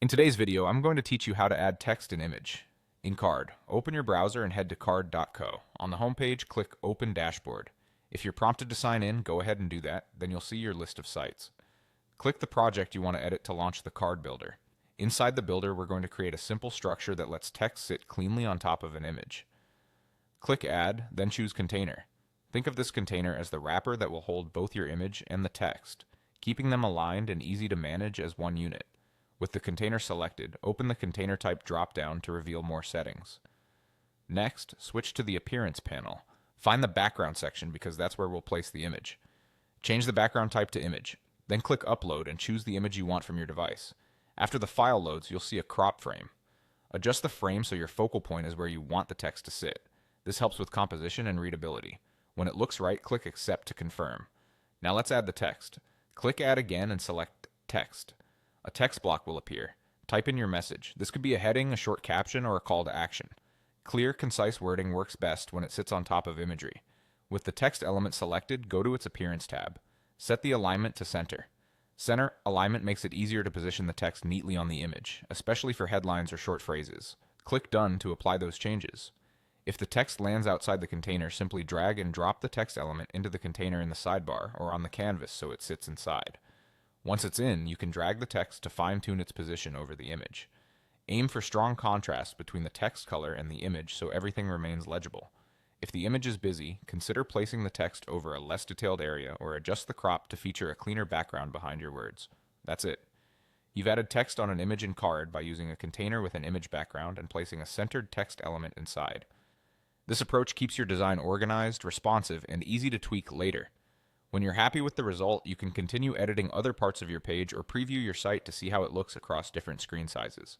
In today's video, I'm going to teach you how to add text and image. In Card, open your browser and head to card.co. On the homepage, click Open Dashboard. If you're prompted to sign in, go ahead and do that, then you'll see your list of sites. Click the project you want to edit to launch the card builder. Inside the builder, we're going to create a simple structure that lets text sit cleanly on top of an image. Click Add, then choose Container. Think of this container as the wrapper that will hold both your image and the text, keeping them aligned and easy to manage as one unit. With the container selected, open the Container Type drop-down to reveal more settings. Next, switch to the Appearance panel. Find the Background section because that's where we'll place the image. Change the background type to Image. Then click Upload and choose the image you want from your device. After the file loads, you'll see a crop frame. Adjust the frame so your focal point is where you want the text to sit. This helps with composition and readability. When it looks right, click Accept to confirm. Now let's add the text. Click Add again and select Text. A text block will appear. Type in your message. This could be a heading, a short caption, or a call to action. Clear, concise wording works best when it sits on top of imagery. With the text element selected, go to its Appearance tab. Set the alignment to center. Center alignment makes it easier to position the text neatly on the image, especially for headlines or short phrases. Click Done to apply those changes. If the text lands outside the container, simply drag and drop the text element into the container in the sidebar or on the canvas so it sits inside. Once it's in, you can drag the text to fine-tune its position over the image. Aim for strong contrast between the text color and the image so everything remains legible. If the image is busy, consider placing the text over a less detailed area or adjust the crop to feature a cleaner background behind your words. That's it. You've added text on an image in Card by using a container with an image background and placing a centered text element inside. This approach keeps your design organized, responsive, and easy to tweak later. When you're happy with the result, you can continue editing other parts of your page or preview your site to see how it looks across different screen sizes.